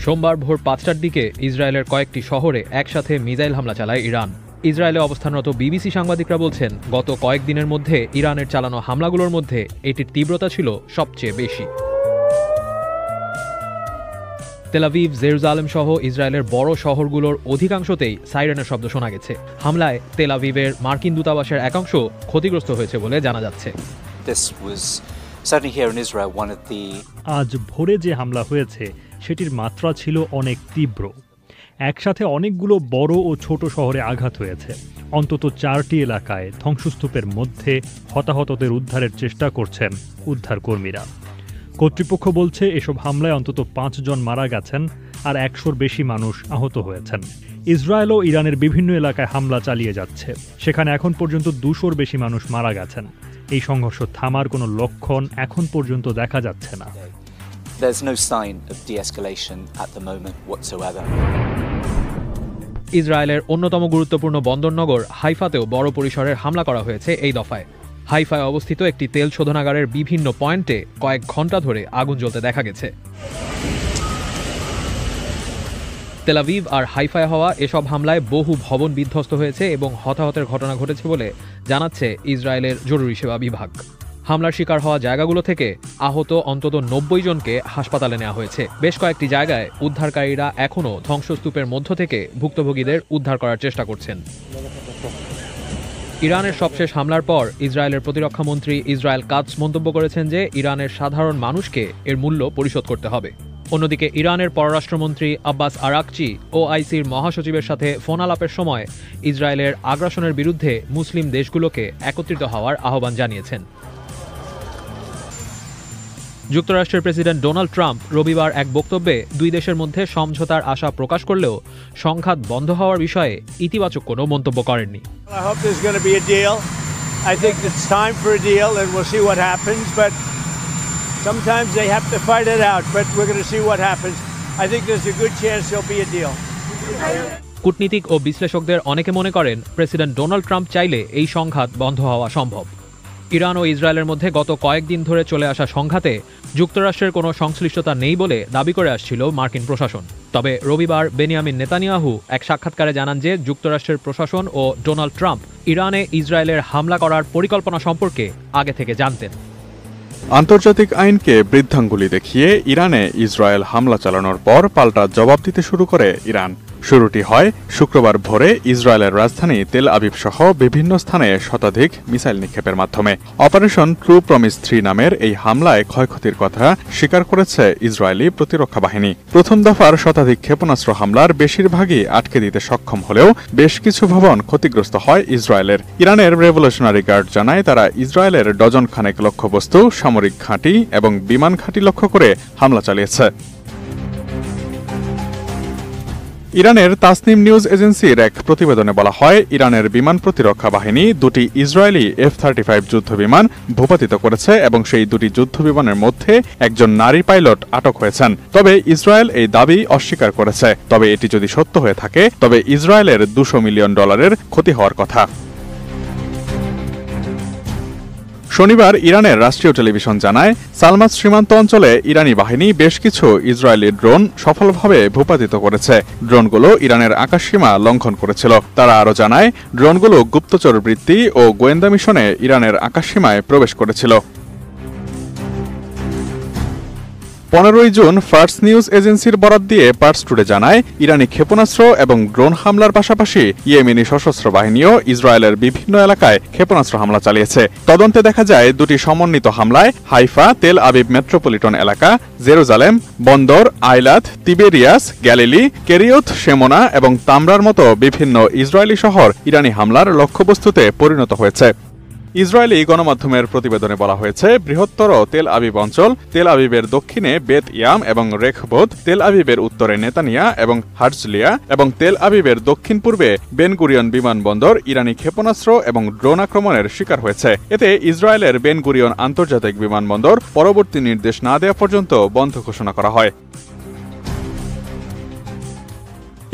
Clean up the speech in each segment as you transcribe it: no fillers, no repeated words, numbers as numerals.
সোমবার ভোর ৫টার দিকে ইসরায়েলের কয়েকটি শহরে একসাথে মিসাইল হামলা চালায় ইরান। ইসরায়েলে অবস্থানরত বিবিসি সাংবাদিকরা বলছেন, গত কয়েকদিনের মধ্যে ইরানের চালানো হামলাগুলোর মধ্যে এটির তীব্রতা ছিল সবচেয়ে বেশি। তেল আভিভ, জেরুজালেম সহ ইসরায়েলের বড় শহরগুলোর অধিকাংশতেই সাইরেনের শব্দ শোনা গেছে। হামলায় তেল আভিভের মার্কিন দূতাবাসের একাংশ ক্ষতিগ্রস্ত হয়েছে বলে জানা যাচ্ছে। আজ ভোরে যে হামলা হয়েছে সেটির মাত্রা ছিল অনেক তীব্র। একসাথে অনেকগুলো বড় ও ছোট শহরে আঘাত হয়েছে। অন্তত 4টি এলাকায় ধ্বংসস্তূপের মধ্যে হতাহতদের উদ্ধারের চেষ্টা করছেন উদ্ধারকর্মীরা। কর্তৃপক্ষ বলছে এসব হামলায় অন্তত 5 জন মারা গেছেন আর 100-র বেশি মানুষ আহত হয়েছেন। ইসরায়েল ও ইরানের বিভিন্ন এলাকায় হামলা চালিয়ে যাচ্ছে। সেখানে এখন পর্যন্ত 200-র বেশি মানুষ মারা গেছেন। এই সংঘর্ষ থামার কোনো লক্ষণ এখন পর্যন্ত দেখা যাচ্ছে না। There's no sign of de-escalation at the moment whatsoever. ইসরায়েলের অন্যতম গুরুত্বপূর্ণ বন্দরনগর হাইফাতেও বড় পরিসরের হামলা করা হয়েছে এই দফায়। হাইফায় অবস্থিত একটি তেল শোধনাগারের বিভিন্ন পয়েন্টে কয়েক ঘণ্টা ধরে আগুন জ্বলতে দেখা গেছে। তেল আভিভ আর হাইফায় হওয়া এসব হামলায় বহু ভবন বিধ্বস্ত হয়েছে এবং হতাহতের ঘটনা ঘটেছে বলে জানাচ্ছে ইসরায়েলের জরুরি সেবা বিভাগ। হামলার শিকার হওয়া জায়গাগুলো থেকে আহত অন্তত 90 জনকে হাসপাতালে নেওয়া হয়েছে। বেশ কয়েকটি জায়গায় উদ্ধারকারীরা এখনও ধ্বংসস্তূপের মধ্য থেকে ভুক্তভোগীদের উদ্ধার করার চেষ্টা করছেন। ইরানের সবশেষ হামলার পর ইসরায়েলের প্রতিরক্ষা মন্ত্রী ইসরায়েল কাটজ মন্তব্য করেছেন যে ইরানের সাধারণ মানুষকে এর মূল্য পরিশোধ করতে হবে। অন্যদিকে ইরানের পররাষ্ট্রমন্ত্রী আব্বাস আরাকচি ওআইসির মহাসচিবের সাথে ফোন আলাপের সময় ইসরায়েলের আগ্রাসনের বিরুদ্ধে মুসলিম দেশগুলোকে একত্রিত হওয়ার আহ্বান জানিয়েছেন। যুক্তরাষ্ট্রের প্রেসিডেন্ট ডোনাল্ড ট্রাম্প রবিবার এক বক্তব্যে দুই দেশের মধ্যে সমঝোতার আশা প্রকাশ করলেও সংঘাত বন্ধ হওয়ার বিষয়ে ইতিবাচক কোনো মন্তব্য করেননি। কূটনীতিক ও বিশ্লেষকদের অনেকে মনে করেন প্রেসিডেন্ট ডোনাল্ড ট্রাম্প চাইলে এই সংঘাত বন্ধ হওয়া সম্ভব। ইরান ও ইসরায়েলের মধ্যে গত কয়েকদিন ধরে চলে আসা সংঘাতে যুক্তরাষ্ট্রের কোনো সংশ্লিষ্টতা নেই বলে দাবি করে আসছিল মার্কিন প্রশাসন। তবে রবিবার বেনিয়ামিন নেতানিয়াহু এক সাক্ষাৎকারে জানান যে যুক্তরাষ্ট্রের প্রশাসন ও ডোনাল্ড ট্রাম্প ইরানে ইসরায়েলের হামলা করার পরিকল্পনা সম্পর্কে আগে থেকে জানতেন। আন্তর্জাতিক আইনকে বৃদ্ধাঙ্গুলি দেখিয়ে ইরানে ইসরায়েল হামলা চালানোর পর পাল্টা জবাব দিতে শুরু করে ইরান। শুরুটি হয় শুক্রবার ভোরে ইসরায়েলের রাজধানী তেল আভিভ সহ বিভিন্ন স্থানে শতাধিক মিসাইল নিক্ষেপের মাধ্যমে। অপারেশন ট্রু প্রমিস 3 নামের এই হামলায় ক্ষয়ক্ষতির কথা স্বীকার করেছে ইসরায়েলি প্রতিরক্ষা বাহিনী। প্রথম দফার শতাধিক ক্ষেপণাস্ত্র হামলার বেশিরভাগই আটকে দিতে সক্ষম হলেও বেশ কিছু ভবন ক্ষতিগ্রস্ত হয় ইসরায়েলের। ইরানের রেভলিউশনারি গার্ড জানায় তারা ইসরায়েলের ডজন খানেক লক্ষ্যবস্তু, সামরিক ঘাঁটি এবং বিমান ঘাঁটি লক্ষ্য করে হামলা চালিয়েছে। ইরানের তাসনিম নিউজ এজেন্সির এক প্রতিবেদনে বলা হয়, ইরানের বিমান প্রতিরক্ষা বাহিনী 2টি ইসরায়েলি F-35 যুদ্ধবিমান ভূপাতিত করেছে এবং সেই 2টি যুদ্ধবিমানের মধ্যে একজন নারী পাইলট আটক হয়েছেন। তবে ইসরায়েল এই দাবি অস্বীকার করেছে। তবে এটি যদি সত্য হয়ে থাকে তবে ইসরায়েলের $200 মিলিয়ন ক্ষতি হওয়ার কথা। শনিবার ইরানের রাষ্ট্রীয় টেলিভিশন জানায়, সালমাস সীমান্ত অঞ্চলে ইরানি বাহিনী বেশ কিছু ইসরায়েলি ড্রোন সফলভাবে ভূপাতিত করেছে। ড্রোনগুলো ইরানের আকাশসীমা লঙ্ঘন করেছিল। তারা আরও জানায়, ড্রোনগুলো গুপ্তচর বৃত্তি ও গোয়েন্দা মিশনে ইরানের আকাশসীমায় প্রবেশ করেছিল। 15 জুন ফার্স নিউজ এজেন্সির বরাত দিয়ে পার্স টুডে জানায়, ইরানি ক্ষেপণাস্ত্র এবং ড্রোন হামলার পাশাপাশি ইয়েমেনি সশস্ত্র বাহিনীও ইসরায়েলের বিভিন্ন এলাকায় ক্ষেপণাস্ত্র হামলা চালিয়েছে। তদন্তে দেখা যায় 2টি সমন্বিত হামলায় হাইফা, তেল আভিভ মেট্রোপলিটন এলাকা, জেরুজালেম, বন্দর, আইলাত, তিবেরিয়াস, গ্যালিলি, কেরিয়ত, শেমোনা এবং তামরার মতো বিভিন্ন ইসরায়েলি শহর ইরানি হামলার লক্ষ্যবস্তুতে পরিণত হয়েছে। ইসরায়েলি গণমাধ্যমের প্রতিবেদনে বলা হয়েছে, বৃহত্তর তেল আভিভ অঞ্চল, তেল আভিভের দক্ষিণে বেত ইয়াম এবং রেখবোত, তেল আভিভের উত্তরে নেতানিয়া এবং হার্জলিয়া এবং তেল আভিভের দক্ষিণ পূর্বে বেন গুরিয়ন বিমানবন্দর ইরানি ক্ষেপণাস্ত্র এবং ড্রোন আক্রমণের শিকার হয়েছে। এতে ইসরায়েলের বেন গুরিয়ন আন্তর্জাতিক বিমানবন্দর পরবর্তী নির্দেশ না দেওয়া পর্যন্ত বন্ধ ঘোষণা করা হয়।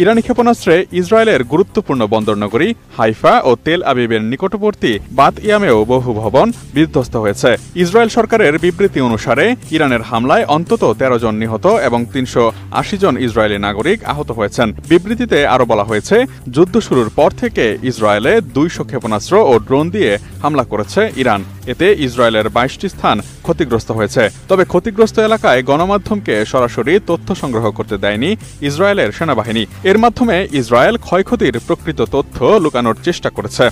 ইরানি ক্ষেপণাস্ত্রে ইসরায়েলের গুরুত্বপূর্ণ বন্দরনগরী হাইফা ও তেল আবিবের নিকটবর্তী বাত ইয়ামেও বহু ভবন বিধ্বস্ত হয়েছে। ইসরায়েল সরকারের বিবৃতি অনুসারে ইরানের হামলায় অন্তত 13 জন নিহত এবং 380 জন ইসরায়েলি নাগরিক আহত হয়েছেন। বিবৃতিতে আরও বলা হয়েছে, যুদ্ধ শুরুর পর থেকে ইসরায়েলে 200 ক্ষেপণাস্ত্র ও ড্রোন দিয়ে হামলা করেছে ইরান। এতে ইসরায়েলের 22টি স্থান ক্ষতিগ্রস্ত হয়েছে। তবে ক্ষতিগ্রস্ত এলাকায় গণমাধ্যমকে সরাসরি তথ্য সংগ্রহ করতে দেয়নি ইসরায়েলের সেনাবাহিনী। এর মাধ্যমে ইসরায়েল ক্ষয়ক্ষতির প্রকৃত তথ্য লুকানোর চেষ্টা করেছে।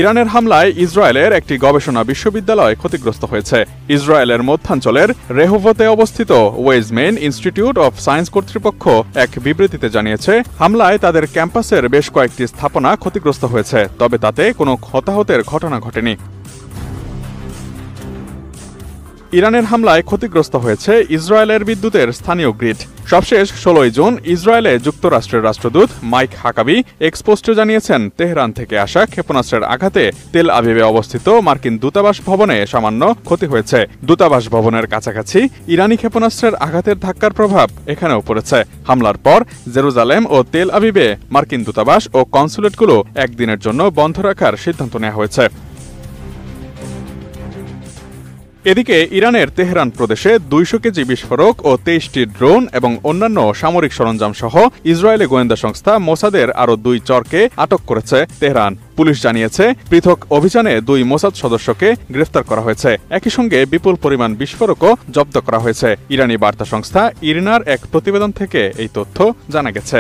ইরানের হামলায় ইসরায়েলের একটি গবেষণা বিশ্ববিদ্যালয় ক্ষতিগ্রস্ত হয়েছে। ইসরায়েলের মধ্যাঞ্চলের রেহোভতে অবস্থিত ওয়েজমেন ইনস্টিটিউট অফ সায়েন্স কর্তৃপক্ষ এক বিবৃতিতে জানিয়েছে, হামলায় তাদের ক্যাম্পাসের বেশ কয়েকটি স্থাপনা ক্ষতিগ্রস্ত হয়েছে, তবে তাতে কোনো হতাহতের ঘটনা ঘটেনি। ইরানের হামলায় ক্ষতিগ্রস্ত হয়েছে ইসরায়েলের বিদ্যুতের স্থানীয় গ্রিড। সবশেষ 16 জুন ইসরায়েলে যুক্তরাষ্ট্রের রাষ্ট্রদূত মাইক হাকাবি এক্সপোস্টে জানিয়েছেন, তেহরান থেকে আসা ক্ষেপণাস্ত্রের আঘাতে তেল আবিবে অবস্থিত মার্কিন দূতাবাস ভবনে সামান্য ক্ষতি হয়েছে। দূতাবাস ভবনের কাছাকাছি ইরানি ক্ষেপণাস্ত্রের আঘাতের ধাক্কার প্রভাব এখানেও পড়েছে। হামলার পর জেরুজালেম ও তেল আবিবে মার্কিন দূতাবাস ও কনসুলেটগুলো একদিনের জন্য বন্ধ রাখার সিদ্ধান্ত নেওয়া হয়েছে। এদিকে ইরানের তেহরান প্রদেশে 200 কেজি বিস্ফোরক ও 23টি ড্রোন এবং অন্যান্য সামরিক সরঞ্জাম সহ ইসরায়েলি গোয়েন্দা সংস্থা মোসাদের আরও 2 চরকে আটক করেছে তেহরান। পুলিশ জানিয়েছে, পৃথক অভিযানে 2 মোসাদ সদস্যকে গ্রেফতার করা হয়েছে। একই সঙ্গে বিপুল পরিমাণ বিস্ফোরকও জব্দ করা হয়েছে। ইরানি বার্তা সংস্থা ইরিনার এক প্রতিবেদন থেকে এই তথ্য জানা গেছে।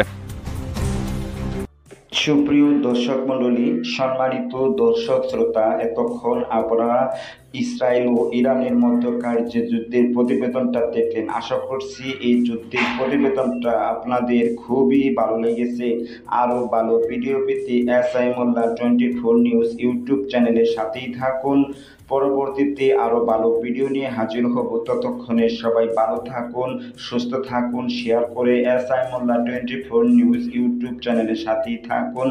সুপ্রিয় দর্শক মণ্ডলী, সম্মানিত দর্শক শ্রোতা, এতক্ষণ আপনারা ইসরায়েল ও ইরানের মধ্যকার যে যুদ্ধের প্রতিবেদনটা দেখলেন। আশা করছি এই যুদ্ধের প্রতিবেদনটা আপনাদের খুবই ভালো লেগেছে। আরও ভালো ভিডিও পেতে এসআই মোল্লা 24 নিউজ ইউটিউব চ্যানেলের সাথেই থাকুন। পরবর্তীতে আরও ভালো ভিডিও নিয়ে হাজির হব। ততক্ষণে সবাই ভালো থাকুন, সুস্থ থাকুন। শেয়ার করে এসআই মোল্লা 24 নিউজ ইউটিউব চ্যানেলের সাথেই থাকুন।